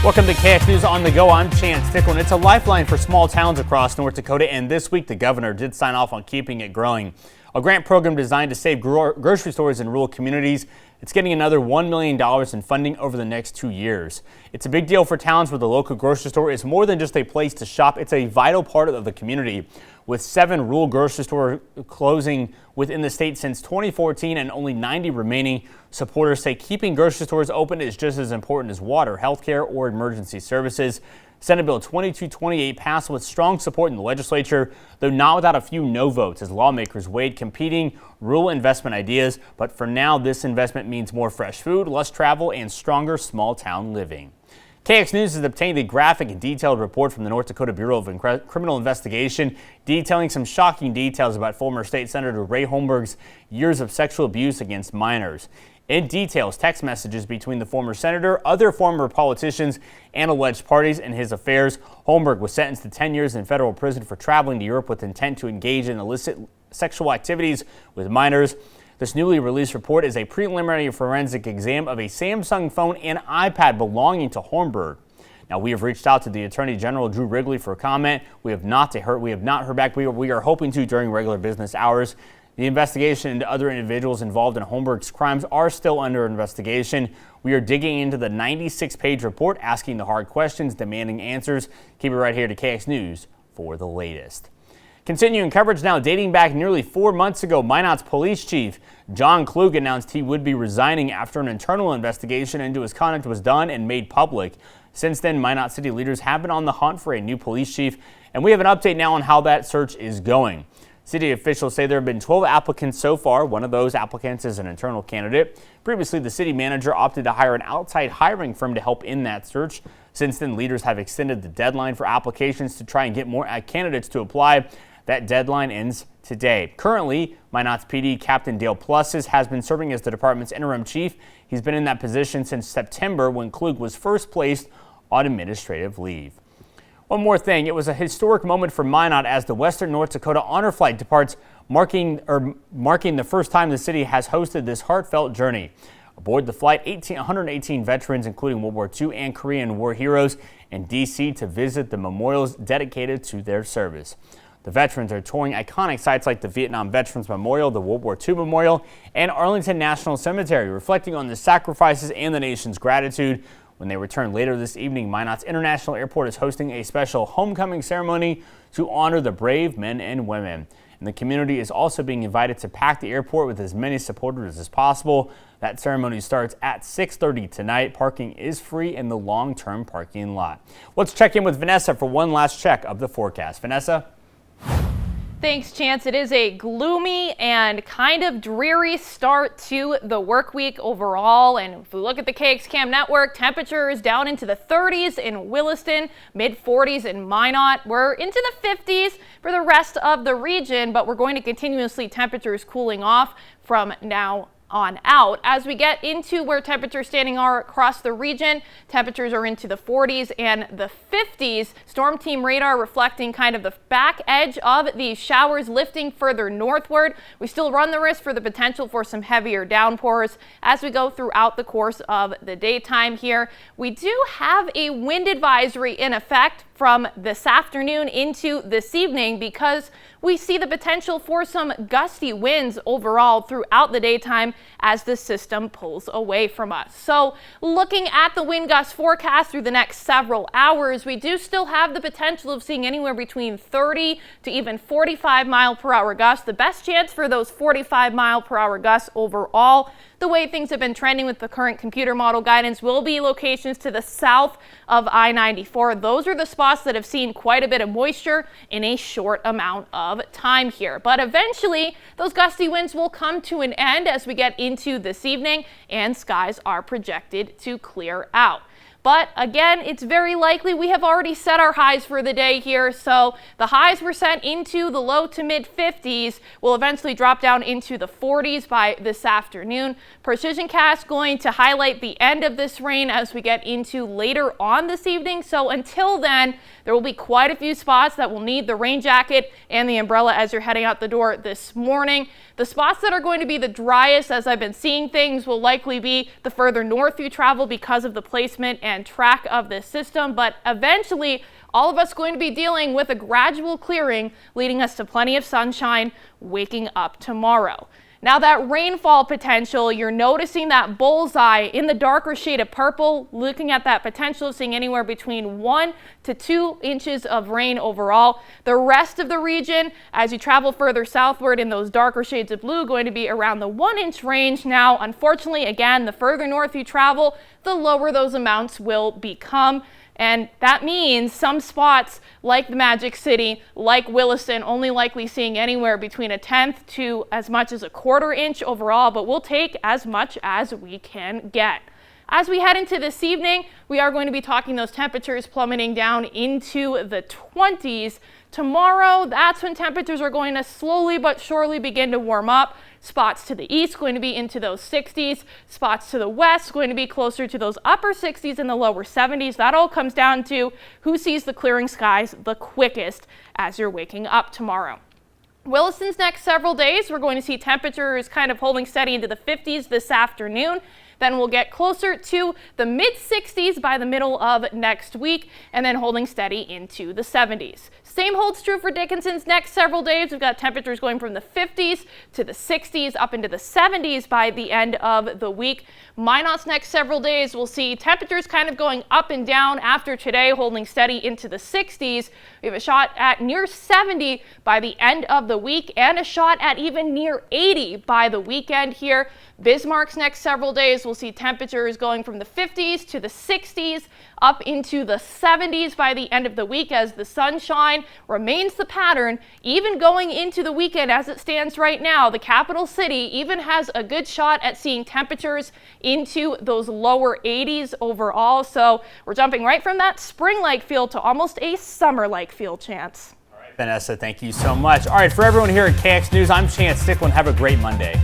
Welcome to KX News on the Go. I'm Chance Ticklin. It's a lifeline for small towns across North Dakota, and this week the governor did sign off on keeping it growing. A grant program designed to save grocery stores in rural communities. It's getting another $1 million in funding over the next 2 years. It's a big deal for towns where the local grocery store is more than just a place to shop. It's a vital part of the community. With 7 rural grocery stores closing within the state since 2014 and only 90 remaining, supporters say keeping grocery stores open is just as important as water, healthcare, or emergency services. Senate Bill 2228 passed with strong support in the legislature, though not without a few no votes as lawmakers weighed competing rural investment ideas. But for now, this investment means more fresh food, less travel, and stronger small town living. KX News has obtained a graphic and detailed report from the North Dakota Bureau of Criminal Investigation detailing some shocking details about former State Senator Ray Holmberg's years of sexual abuse against minors. It details text messages between the former senator, other former politicians, and alleged parties in his affairs. Holmberg was sentenced to 10 years in federal prison for traveling to Europe with intent to engage in illicit sexual activities with minors. This newly released report is a preliminary forensic exam of a Samsung phone and iPad belonging to Holmberg. Now, we have reached out to the Attorney General Drew Wrigley for a comment. We have not heard back. We are hoping to during regular business hours. The investigation into other individuals involved in Holmberg's crimes are still under investigation. We are digging into the 96-page report, asking the hard questions, demanding answers. Keep it right here to KX News for the latest. Continuing coverage now, dating back nearly 4 months ago, Minot's police chief, John Klug, announced he would be resigning after an internal investigation into his conduct was done and made public. Since then, Minot city leaders have been on the hunt for a new police chief, and we have an update now on how that search is going. City officials say there have been 12 applicants so far. One of those applicants is an internal candidate. Previously, the city manager opted to hire an outside hiring firm to help in that search. Since then, leaders have extended the deadline for applications to try and get more candidates to apply. That deadline ends today. Currently, Minot's PD Captain Dale Plusses has been serving as the department's interim chief. He's been in that position since September when Klug was first placed on administrative leave. One more thing, it was a historic moment for Minot as the Western North Dakota Honor Flight departs, marking the first time the city has hosted this heartfelt journey. Aboard the flight, 118 veterans, including World War II and Korean War heroes, in D.C. to visit the memorials dedicated to their service. The veterans are touring iconic sites like the Vietnam Veterans Memorial, the World War II Memorial, and Arlington National Cemetery, reflecting on the sacrifices and the nation's gratitude. When they return later this evening, Minot's International Airport is hosting a special homecoming ceremony to honor the brave men and women. And the community is also being invited to pack the airport with as many supporters as possible. That ceremony starts at 6:30 tonight. Parking is free in the long-term parking lot. Let's check in with Vanessa for one last check of the forecast. Vanessa? Thanks, Chance. It is a gloomy and kind of dreary start to the work week overall. And if we look at the KXCAM network, temperatures down into the 30s in Williston, mid 40s in Minot. We're into the 50s for the rest of the region, but we're going to continuously temperatures cooling off from now on out. As we get into where temperatures standing are across the region, temperatures are into the 40s and the 50s. Storm Team radar reflecting kind of the back edge of these showers lifting further northward. We still run the risk for the potential for some heavier downpours as we go throughout the course of the daytime here. We do have a wind advisory in effect from this afternoon into this evening because we see the potential for some gusty winds overall throughout the daytime as the system pulls away from us. So looking at the wind gust forecast through the next several hours, we do still have the potential of seeing anywhere between 30 to even 45-mile-per-hour gusts. The best chance for those 45-mile-per-hour gusts overall, the way things have been trending with the current computer model guidance, will be locations to the south of I-94. Those are the spots that have seen quite a bit of moisture in a short amount of time here. But eventually, those gusty winds will come to an end as we get into this evening, and skies are projected to clear out. But again, it's very likely we have already set our highs for the day here. So the highs were set into the low to mid 50s. Will eventually drop down into the 40s by this afternoon. Precision Cast going to highlight the end of this rain as we get into later on this evening. So until then, there will be quite a few spots that will need the rain jacket and the umbrella as you're heading out the door this morning. The spots that are going to be the driest, as I've been seeing things, will likely be the further north you travel because of the placement and track of this system. But eventually, all of us going to be dealing with a gradual clearing, leading us to plenty of sunshine waking up tomorrow. Now that rainfall potential, you're noticing that bullseye in the darker shade of purple, looking at that potential of seeing anywhere between 1 to 2 inches of rain overall. The rest of the region, as you travel further southward in those darker shades of blue, going to be around the 1-inch range. Now, unfortunately, again, the further north you travel, the lower those amounts will become. And that means some spots like the Magic City, like Williston, only likely seeing anywhere between 1/10 to as much as 1/4 inch overall, but we'll take as much as we can get. As we head into this evening, we are going to be talking those temperatures plummeting down into the 20s. Tomorrow, that's when temperatures are going to slowly but surely begin to warm up. Spots to the east going to be into those 60s. Spots to the west going to be closer to those upper 60s and the lower 70s. That all comes down to who sees the clearing skies the quickest as you're waking up tomorrow. Williston's next several days, we're going to see temperatures kind of holding steady into the 50s this afternoon. Then we'll get closer to the mid-60s by the middle of next week, and then holding steady into the 70s. Same holds true for Dickinson's next several days. We've got temperatures going from the 50s to the 60s up into the 70s by the end of the week. Minot's next several days, we'll see temperatures kind of going up and down after today, holding steady into the 60s. We have a shot at near 70 by the end of the week and a shot at even near 80 by the weekend here. Bismarck's next several days, we'll see temperatures going from the 50s to the 60s up into the 70s by the end of the week as the sunshine remains the pattern. Even going into the weekend as it stands right now, the capital city even has a good shot at seeing temperatures into those lower 80s overall. So we're jumping right from that spring-like feel to almost a summer-like feel, Chance. All right, Vanessa, thank you so much. All right, for everyone here at KX News, I'm Chance Stickland. Have a great Monday.